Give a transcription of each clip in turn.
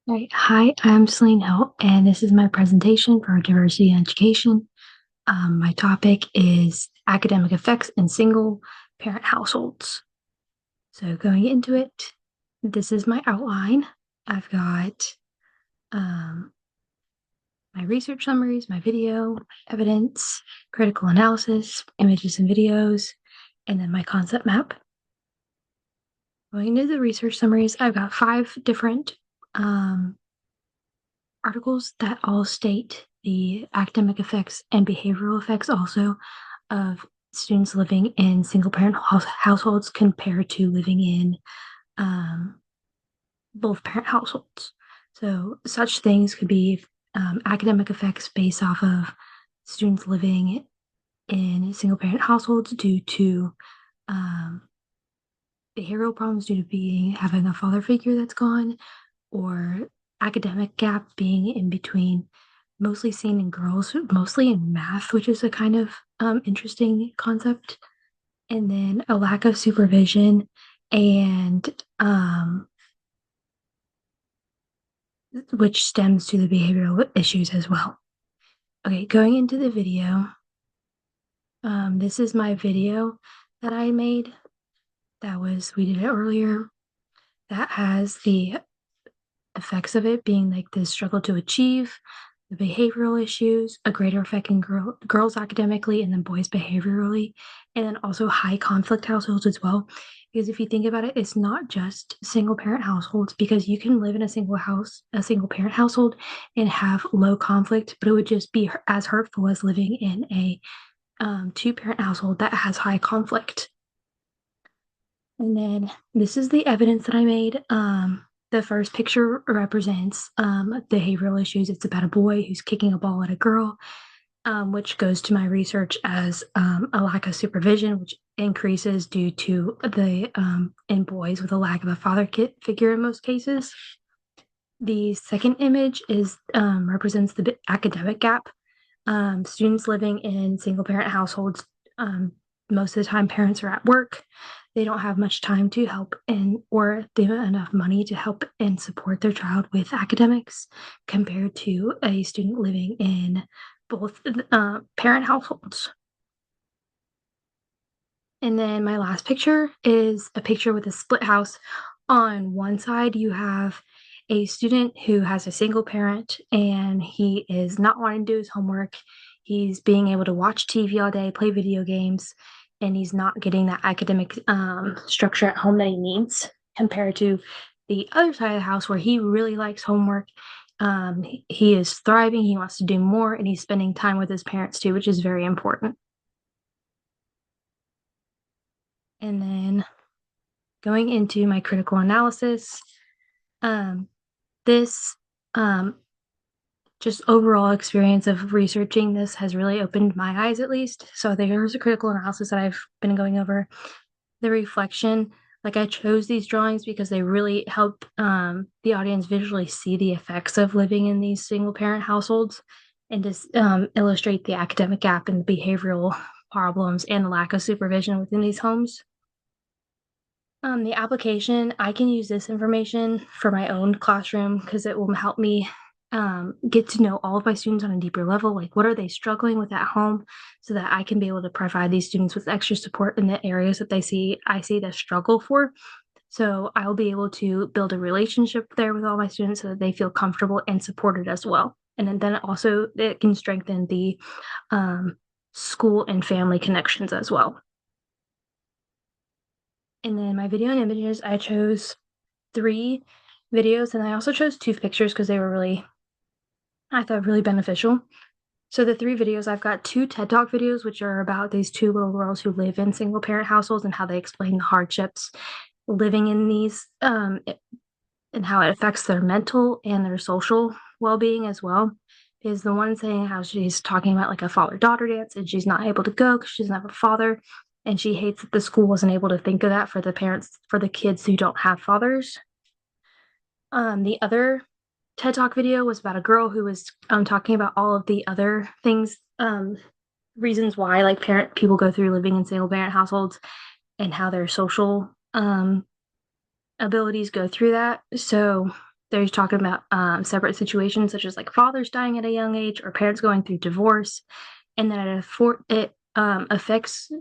All right. Hi, I'm Celine Hill, and this is my presentation for diversity in education. My topic is academic effects in single parent households. So going into it, this is my outline. I've got my research summaries, my video, evidence, critical analysis, images and videos, and then my concept map. Going into the research summaries, I've got 5 different articles that all state the academic effects and behavioral effects also of students living in single parent households compared to living in both parent households. So such things could be academic effects based off of students living in single parent households due to behavioral problems due to having a father figure that's gone, or academic gap being in between, mostly seen in girls, mostly in math, which is a kind of interesting concept, and then a lack of supervision and which stems to the behavioral issues as well. Okay, going into the video, this is my video that I made. We did it earlier. That has the effects of it being like the struggle to achieve, the behavioral issues, a greater effect in girls academically and then boys behaviorally, and then also high conflict households as well. Because if you think about it, it's not just single parent households, because you can live in a single parent household and have low conflict, but it would just be as hurtful as living in a two parent household that has high conflict. And then this is the evidence that I made. The first picture represents behavioral issues. It's about a boy who's kicking a ball at a girl, which goes to my research as a lack of supervision, which increases due to in boys with a lack of a father figure in most cases. The second image represents the academic gap. Students living in single parent households, most of the time parents are at work. They don't have much time to help or they don't have enough money to help and support their child with academics compared to a student living in both parent households. And then my last picture is a picture with a split house. On one side, you have a student who has a single parent and he is not wanting to do his homework. He's being able to watch TV all day, play video games, and he's not getting that academic structure at home that he needs, compared to the other side of the house where he really likes homework. He is thriving, he wants to do more, and he's spending time with his parents too, which is very important. And then going into my critical analysis, this just overall experience of researching this has really opened my eyes, at least. So there's a critical analysis that I've been going over. The reflection, like I chose these drawings because they really help the audience visually see the effects of living in these single parent households and just illustrate the academic gap and the behavioral problems and the lack of supervision within these homes. The application, I can use this information for my own classroom because it will help me get to know all of my students on a deeper level. Like, what are they struggling with at home, so that I can be able to provide these students with extra support in the areas that I see the struggle for. So I'll be able to build a relationship there with all my students so that they feel comfortable and supported as well. And then also it can strengthen the school and family connections as well. And then my video and images, I chose 3 videos, and I also chose 2 pictures because they were I thought really beneficial. So the 3 videos, I've got 2 TED Talk videos, which are about these 2 little girls who live in single parent households and how they explain the hardships living in these, and how it affects their mental and their social well-being as well. Is the one saying how she's talking about like a father-daughter dance and she's not able to go because she doesn't have a father, and she hates that the school wasn't able to think of that for the kids who don't have fathers. The other TED Talk video was about a girl who was talking about all of the other things, reasons why like people go through living in single parent households and how their social abilities go through that. So they're talking about separate situations such as like fathers dying at a young age or parents going through divorce, and then it affects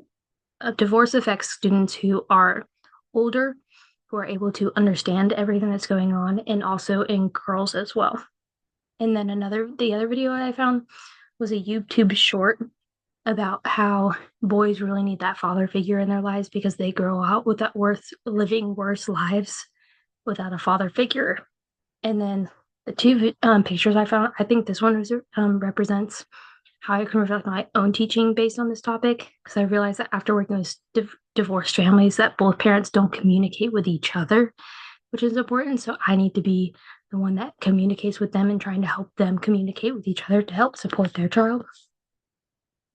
divorce affects students who are older, who are able to understand everything that's going on, and also in girls as well. And then the other video I found was a YouTube short about how boys really need that father figure in their lives because they grow out with that living worse lives without a father figure. And then the two pictures I found, I think this one represents how I can reflect my own teaching based on this topic, because I realized that after working with divorced families, that both parents don't communicate with each other, which is important. So I need to be the one that communicates with them and trying to help them communicate with each other to help support their child.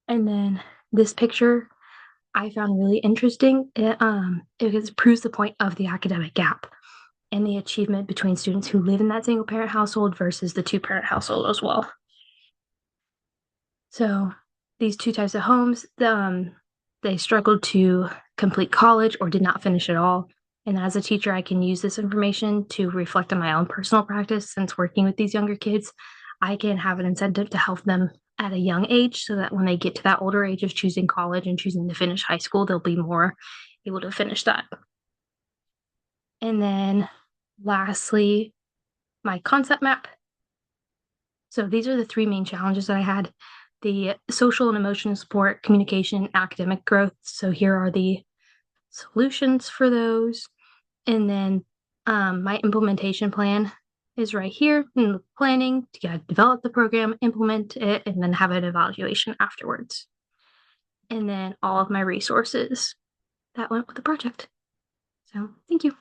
And then this picture I found really interesting. It proves the point of the academic gap and the achievement between students who live in that single parent household versus the two parent household as well. So these two types of homes, they struggled to complete college or did not finish at all. And as a teacher, I can use this information to reflect on my own personal practice. Since working with these younger kids, I can have an incentive to help them at a young age so that when they get to that older age of choosing college and choosing to finish high school, they'll be more able to finish that. And then lastly, my concept map. So these are the three main challenges that I had: the social and emotional support, communication, academic growth. So here are the solutions for those. And then my implementation plan is right here in the planning to develop the program, implement it, and then have an evaluation afterwards. And then all of my resources that went with the project. So thank you.